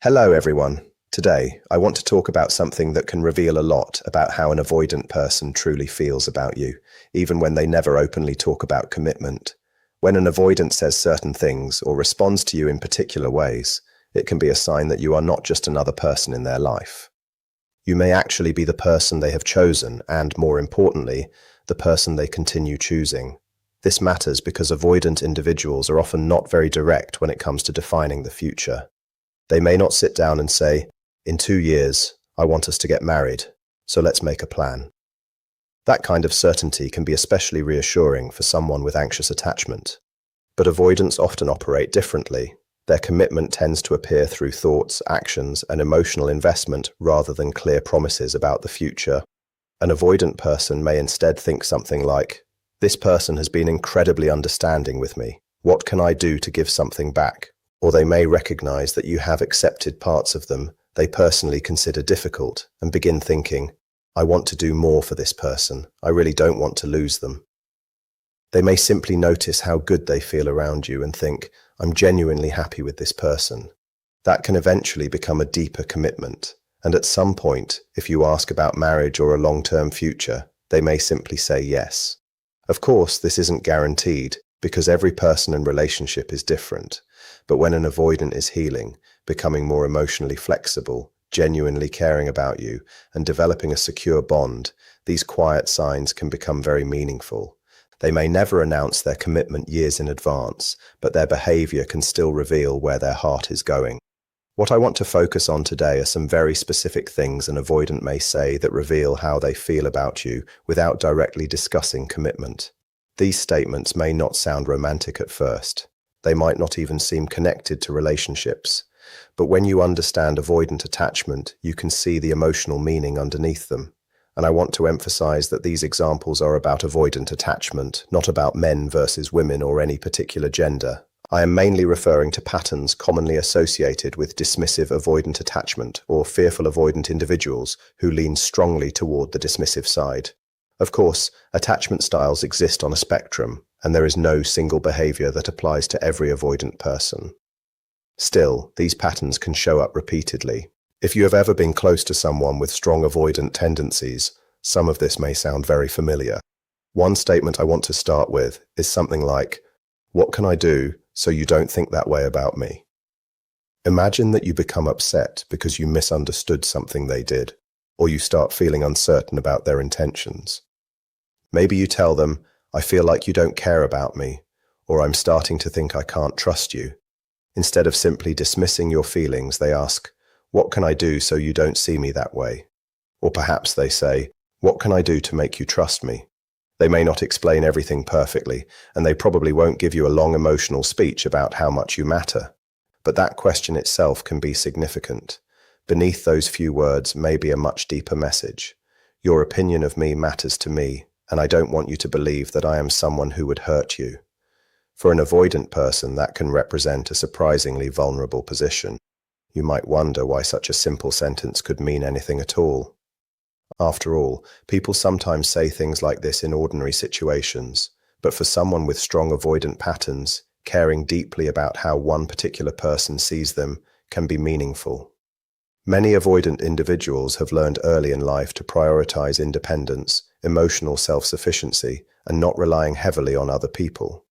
Hello, everyone. Today, I want to talk about something that can reveal a lot about how an avoidant person truly feels about you, even when they never openly talk about commitment. When an avoidant says certain things or responds to you in particular ways, it can be a sign that you are not just another person in their life. You may actually be the person they have chosen and, more importantly, the person they continue choosing. This matters because avoidant individuals are often not very direct when it comes to defining the future. They may not sit down and say, "In 2 years, I want us to get married, so let's make a plan." That kind of certainty can be especially reassuring for someone with anxious attachment. But avoidants often operate differently. Their commitment tends to appear through thoughts, actions, and emotional investment rather than clear promises about the future. An avoidant person may instead think something like, "This person has been incredibly understanding with me. What can I do to give something back?" Or they may recognize that you have accepted parts of them they personally consider difficult and begin thinking, "I want to do more for this person. I really don't want to lose them." They may simply notice how good they feel around you and think, "I'm genuinely happy with this person." That can eventually become a deeper commitment. And at some point, if you ask about marriage or a long-term future, they may simply say yes. Of course, this isn't guaranteed because every person and relationship is different. But when an avoidant is healing, becoming more emotionally flexible, genuinely caring about you, and developing a secure bond, these quiet signs can become very meaningful. They may never announce their commitment years in advance, but their behavior can still reveal where their heart is going. What I want to focus on today are some very specific things an avoidant may say that reveal how they feel about you without directly discussing commitment. These statements may not sound romantic at first. They might not even seem connected to relationships. But when you understand avoidant attachment, you can see the emotional meaning underneath them. And I want to emphasize that these examples are about avoidant attachment, not about men versus women or any particular gender. I am mainly referring to patterns commonly associated with dismissive avoidant attachment or fearful avoidant individuals who lean strongly toward the dismissive side. Of course, attachment styles exist on a spectrum, and there is no single behavior that applies to every avoidant person. Still, these patterns can show up repeatedly. If you have ever been close to someone with strong avoidant tendencies, some of this may sound very familiar. One statement I want to start with is something like, "What can I do so you don't think that way about me?" Imagine that you become upset because you misunderstood something they did, or you start feeling uncertain about their intentions. Maybe you tell them, "I feel like you don't care about me," or "I'm starting to think I can't trust you." Instead of simply dismissing your feelings, they ask, "What can I do so you don't see me that way?" Or perhaps they say, "What can I do to make you trust me?" They may not explain everything perfectly, and they probably won't give you a long emotional speech about how much you matter. But that question itself can be significant. Beneath those few words may be a much deeper message. Your opinion of me matters to me, and I don't want you to believe that I am someone who would hurt you. For an avoidant person, that can represent a surprisingly vulnerable position. You might wonder why such a simple sentence could mean anything at all. After all, people sometimes say things like this in ordinary situations, but for someone with strong avoidant patterns, caring deeply about how one particular person sees them can be meaningful. Many avoidant individuals have learned early in life to prioritize independence, emotional self-sufficiency, and not relying heavily on other people.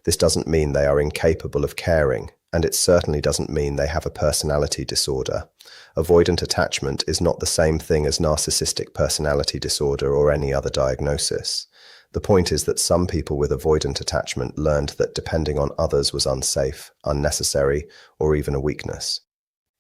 This doesn't mean they are incapable of caring, and it certainly doesn't mean they have a personality disorder. Avoidant attachment is not the same thing as narcissistic personality disorder or any other diagnosis. The point is that some people with avoidant attachment learned that depending on others was unsafe, unnecessary, or even a weakness.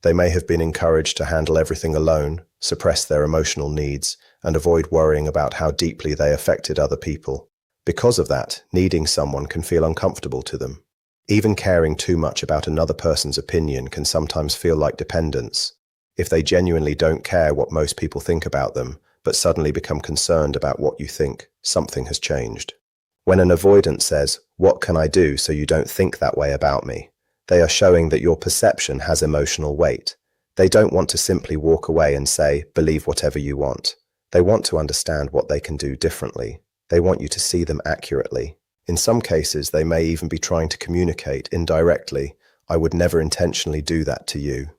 They may have been encouraged to handle everything alone, suppress their emotional needs, and avoid worrying about how deeply they affected other people. Because of that, needing someone can feel uncomfortable to them. Even caring too much about another person's opinion can sometimes feel like dependence. If they genuinely don't care what most people think about them, but suddenly become concerned about what you think, something has changed. When an avoidant says, "What can I do so you don't think that way about me?" they are showing that your perception has emotional weight. They don't want to simply walk away and say, "Believe whatever you want." They want to understand what they can do differently. They want you to see them accurately. In some cases, they may even be trying to communicate indirectly, "I would never intentionally do that to you."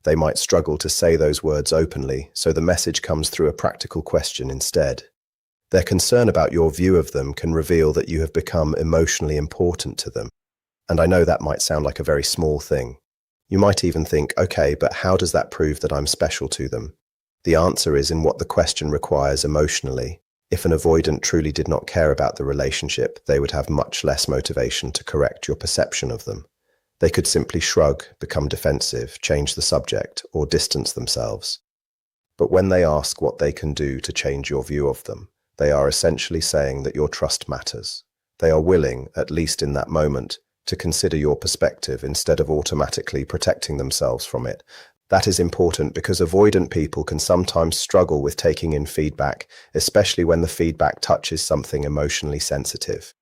They might struggle to say those words openly, so the message comes through a practical question instead. Their concern about your view of them can reveal that you have become emotionally important to them. And I know that might sound like a very small thing. You might even think, okay, but how does that prove that I'm special to them? The answer is in what the question requires emotionally. If an avoidant truly did not care about the relationship, they would have much less motivation to correct your perception of them. They could simply shrug, become defensive, change the subject, or distance themselves. But when they ask what they can do to change your view of them, they are essentially saying that your trust matters. They are willing, at least in that moment, to consider your perspective instead of automatically protecting themselves from it. That is important because avoidant people can sometimes struggle with taking in feedback, especially when the feedback touches something emotionally sensitive.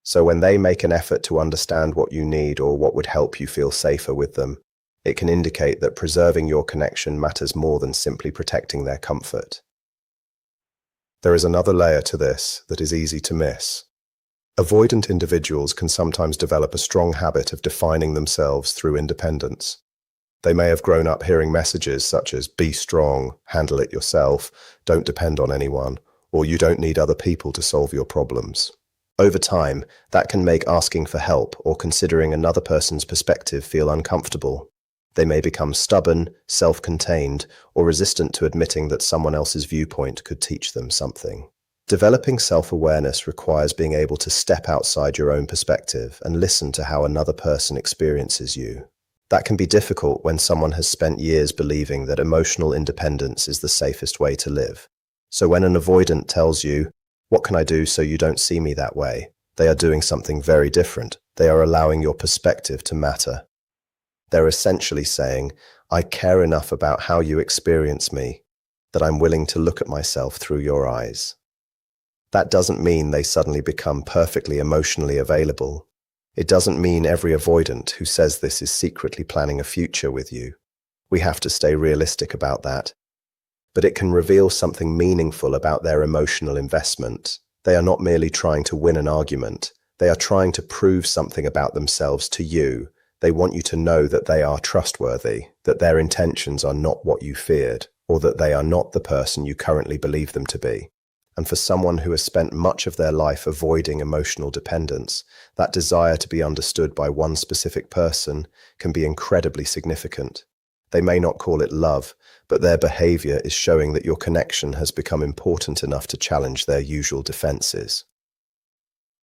So when they make an effort to understand what you need or what would help you feel safer with them, it can indicate that preserving your connection matters more than simply protecting their comfort. There is another layer to this that is easy to miss. Avoidant individuals can sometimes develop a strong habit of defining themselves through independence. They may have grown up hearing messages such as be strong, handle it yourself, don't depend on anyone, or you don't need other people to solve your problems. Over time, that can make asking for help or considering another person's perspective feel uncomfortable. They may become stubborn, self-contained, or resistant to admitting that someone else's viewpoint could teach them something. Developing self-awareness requires being able to step outside your own perspective and listen to how another person experiences you. That can be difficult when someone has spent years believing that emotional independence is the safest way to live. So when an avoidant tells you, "What can I do so you don't see me that way?" they are doing something very different. They are allowing your perspective to matter. They're essentially saying, "I care enough about how you experience me that I'm willing to look at myself through your eyes." That doesn't mean they suddenly become perfectly emotionally available. It doesn't mean every avoidant who says this is secretly planning a future with you. We have to stay realistic about that. But it can reveal something meaningful about their emotional investment. They are not merely trying to win an argument. They are trying to prove something about themselves to you. They want you to know that they are trustworthy, that their intentions are not what you feared, or that they are not the person you currently believe them to be. And for someone who has spent much of their life avoiding emotional dependence, that desire to be understood by one specific person can be incredibly significant. They may not call it love, but their behavior is showing that your connection has become important enough to challenge their usual defenses.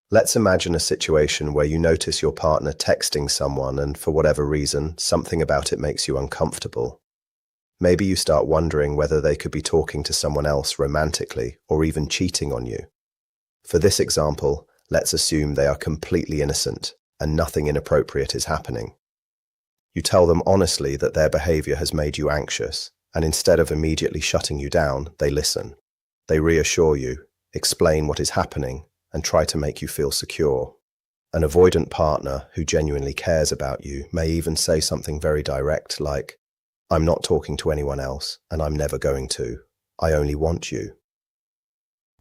Let's imagine a situation where you notice your partner texting someone and for whatever reason, something about it makes you uncomfortable. Maybe you start wondering whether they could be talking to someone else romantically or even cheating on you. For this example, let's assume they are completely innocent and nothing inappropriate is happening. You tell them honestly that their behavior has made you anxious, and instead of immediately shutting you down, they listen. They reassure you, explain what is happening, and try to make you feel secure. An avoidant partner who genuinely cares about you may even say something very direct like, "I'm not talking to anyone else, and I'm never going to. I only want you."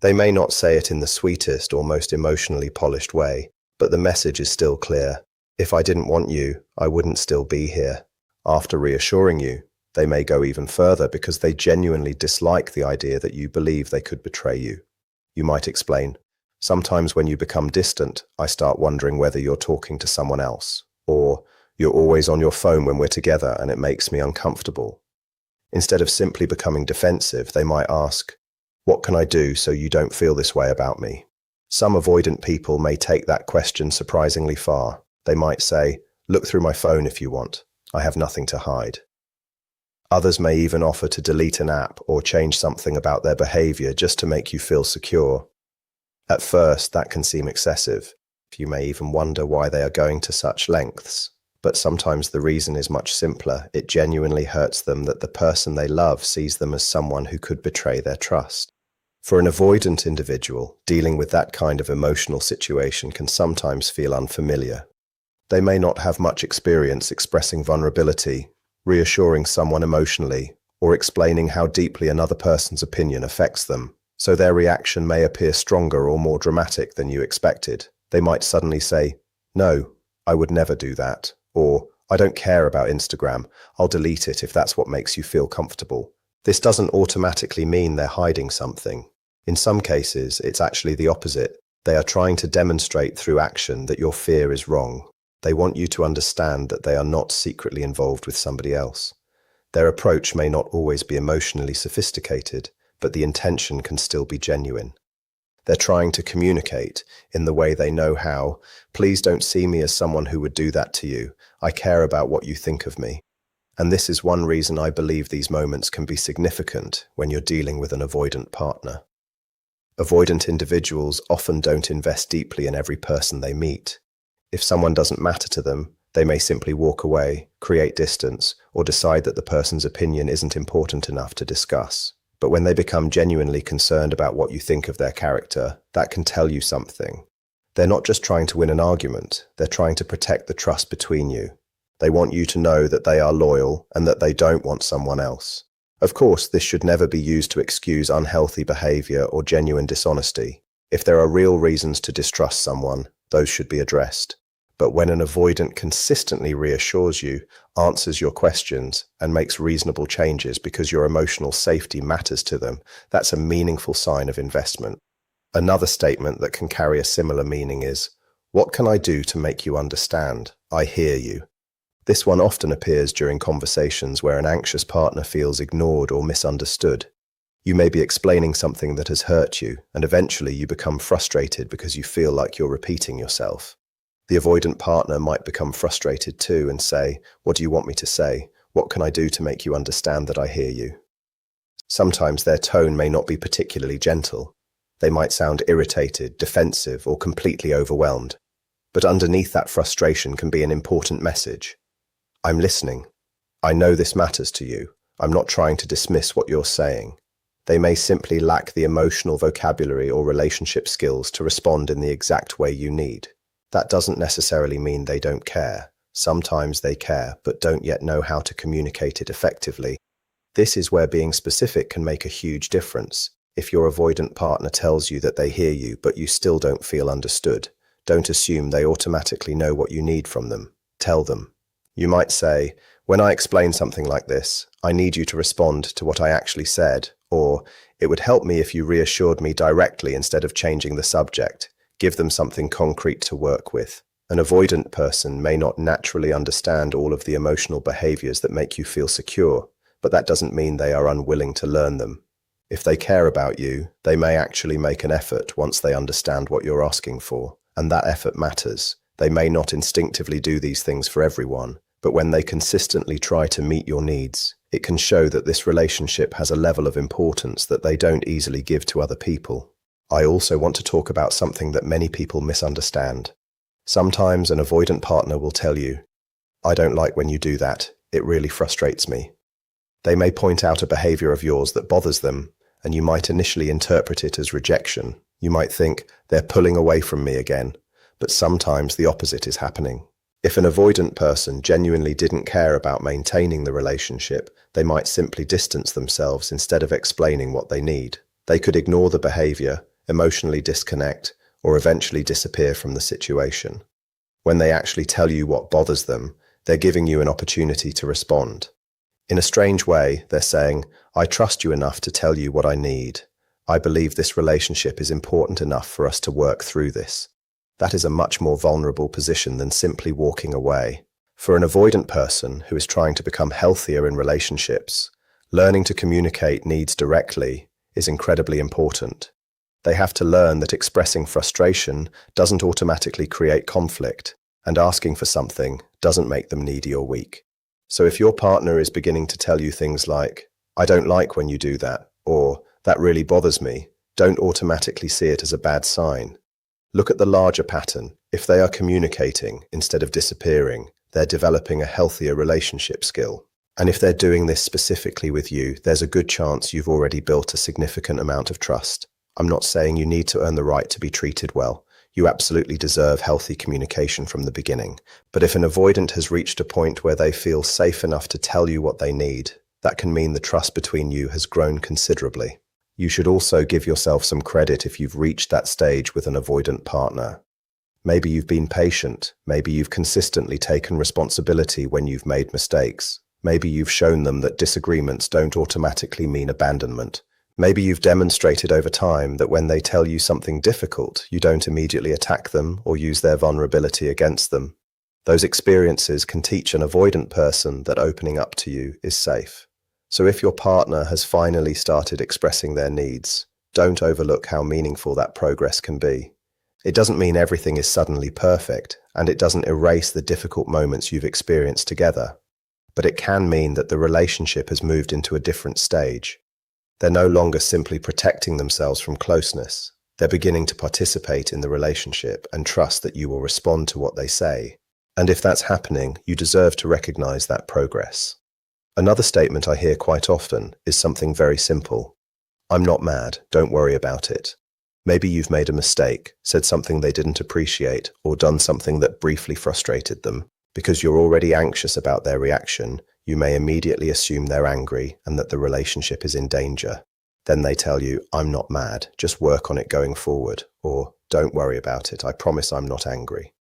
They may not say it in the sweetest or most emotionally polished way, but the message is still clear. If I didn't want you, I wouldn't still be here. After reassuring you, they may go even further because they genuinely dislike the idea that you believe they could betray you. You might explain, "Sometimes when you become distant, I start wondering whether you're talking to someone else," or "You're always on your phone when we're together and it makes me uncomfortable." Instead of simply becoming defensive, they might ask, "What can I do so you don't feel this way about me?" Some avoidant people may take that question surprisingly far. They might say, "Look through my phone if you want. I have nothing to hide." Others may even offer to delete an app or change something about their behavior just to make you feel secure. At first, that can seem excessive. You may even wonder why they are going to such lengths. But sometimes the reason is much simpler. It genuinely hurts them that the person they love sees them as someone who could betray their trust. For an avoidant individual, dealing with that kind of emotional situation can sometimes feel unfamiliar. They may not have much experience expressing vulnerability, reassuring someone emotionally, or explaining how deeply another person's opinion affects them. So their reaction may appear stronger or more dramatic than you expected. They might suddenly say, "No, I would never do that," or I don't care about Instagram. I'll delete it if that's what makes you feel comfortable. This doesn't automatically mean they're hiding something. In some cases, it's actually the opposite. They are trying to demonstrate through action that your fear is wrong. They want you to understand that they are not secretly involved with somebody else. Their approach may not always be emotionally sophisticated, but the intention can still be genuine. They're trying to communicate in the way they know how. Please don't see me as someone who would do that to you. I care about what you think of me. And this is one reason I believe these moments can be significant when you're dealing with an avoidant partner. Avoidant individuals often don't invest deeply in every person they meet. If someone doesn't matter to them, they may simply walk away, create distance, or decide that the person's opinion isn't important enough to discuss. But when they become genuinely concerned about what you think of their character, that can tell you something. They're not just trying to win an argument, they're trying to protect the trust between you. They want you to know that they are loyal and that they don't want someone else. Of course, this should never be used to excuse unhealthy behavior or genuine dishonesty. If there are real reasons to distrust someone, those should be addressed. But when an avoidant consistently reassures you, answers your questions, and makes reasonable changes because your emotional safety matters to them, that's a meaningful sign of investment. Another statement that can carry a similar meaning is, "What can I do to make you understand? I hear you." This one often appears during conversations where an anxious partner feels ignored or misunderstood. You may be explaining something that has hurt you, and eventually you become frustrated because you feel like you're repeating yourself. The avoidant partner might become frustrated too and say, "What do you want me to say? What can I do to make you understand that I hear you?" Sometimes their tone may not be particularly gentle. They might sound irritated, defensive, or completely overwhelmed. But underneath that frustration can be an important message. "I'm listening. I know this matters to you. I'm not trying to dismiss what you're saying." They may simply lack the emotional vocabulary or relationship skills to respond in the exact way you need. That doesn't necessarily mean they don't care. Sometimes they care, but don't yet know how to communicate it effectively. This is where being specific can make a huge difference. If your avoidant partner tells you that they hear you, but you still don't feel understood, don't assume they automatically know what you need from them. Tell them. You might say, "When I explain something like this, I need you to respond to what I actually said," or "It would help me if you reassured me directly instead of changing the subject." Give them something concrete to work with. An avoidant person may not naturally understand all of the emotional behaviors that make you feel secure, but that doesn't mean they are unwilling to learn them. If they care about you, they may actually make an effort once they understand what you're asking for, and that effort matters. They may not instinctively do these things for everyone, but when they consistently try to meet your needs, it can show that this relationship has a level of importance that they don't easily give to other people. I also want to talk about something that many people misunderstand. Sometimes an avoidant partner will tell you, "I don't like when you do that. It really frustrates me." They may point out a behavior of yours that bothers them, and you might initially interpret it as rejection. You might think, "They're pulling away from me again," but sometimes the opposite is happening. If an avoidant person genuinely didn't care about maintaining the relationship, they might simply distance themselves instead of explaining what they need. They could ignore the behavior, emotionally disconnect, or eventually disappear from the situation. When they actually tell you what bothers them, they're giving you an opportunity to respond. In a strange way, they're saying, "I trust you enough to tell you what I need. I believe this relationship is important enough for us to work through this." That is a much more vulnerable position than simply walking away. For an avoidant person who is trying to become healthier in relationships, learning to communicate needs directly is incredibly important. They have to learn that expressing frustration doesn't automatically create conflict, and asking for something doesn't make them needy or weak. So if your partner is beginning to tell you things like, "I don't like when you do that," or "That really bothers me," don't automatically see it as a bad sign. Look at the larger pattern. If they are communicating instead of disappearing, they're developing a healthier relationship skill. And if they're doing this specifically with you, there's a good chance you've already built a significant amount of trust. I'm not saying you need to earn the right to be treated well. You absolutely deserve healthy communication from the beginning. But if an avoidant has reached a point where they feel safe enough to tell you what they need, that can mean the trust between you has grown considerably. You should also give yourself some credit if you've reached that stage with an avoidant partner. Maybe you've been patient. Maybe you've consistently taken responsibility when you've made mistakes. Maybe you've shown them that disagreements don't automatically mean abandonment. Maybe you've demonstrated over time that when they tell you something difficult, you don't immediately attack them or use their vulnerability against them. Those experiences can teach an avoidant person that opening up to you is safe. So if your partner has finally started expressing their needs, don't overlook how meaningful that progress can be. It doesn't mean everything is suddenly perfect, and it doesn't erase the difficult moments you've experienced together. But it can mean that the relationship has moved into a different stage. They're no longer simply protecting themselves from closeness. They're beginning to participate in the relationship and trust that you will respond to what they say. And if that's happening, you deserve to recognize that progress. Another statement I hear quite often is something very simple. I'm not mad, don't worry about it. Maybe you've made a mistake, said something they didn't appreciate, or done something that briefly frustrated them. Because you're already anxious about their reaction, you may immediately assume they're angry and that the relationship is in danger. Then they tell you, I'm not mad, just work on it going forward, or don't worry about it, I promise I'm not angry.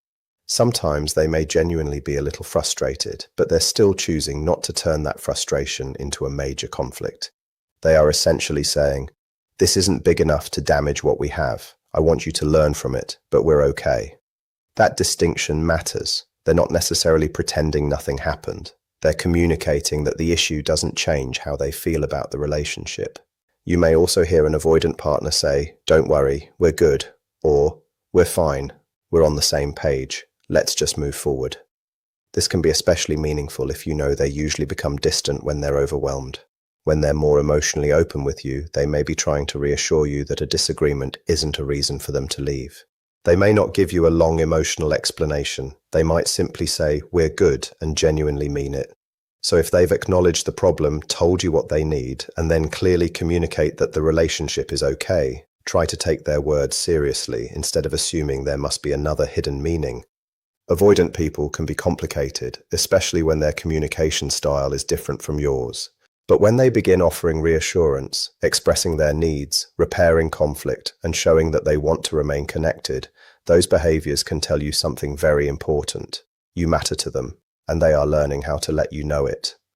Sometimes they may genuinely be a little frustrated, but they're still choosing not to turn that frustration into a major conflict. They are essentially saying, this isn't big enough to damage what we have. I want you to learn from it, but we're okay. That distinction matters. They're not necessarily pretending nothing happened. They're communicating that the issue doesn't change how they feel about the relationship. You may also hear an avoidant partner say, don't worry, we're good, or we're fine, we're on the same page, let's just move forward. This can be especially meaningful if you know they usually become distant when they're overwhelmed. When they're more emotionally open with you, they may be trying to reassure you that a disagreement isn't a reason for them to leave. They may not give you a long emotional explanation. They might simply say, we're good, and genuinely mean it. So if they've acknowledged the problem, told you what they need, and then clearly communicate that the relationship is okay, try to take their words seriously instead of assuming there must be another hidden meaning. Avoidant people can be complicated, especially when their communication style is different from yours. But when they begin offering reassurance, expressing their needs, repairing conflict, and showing that they want to remain connected, those behaviors can tell you something very important. You matter to them, and they are learning how to let you know it.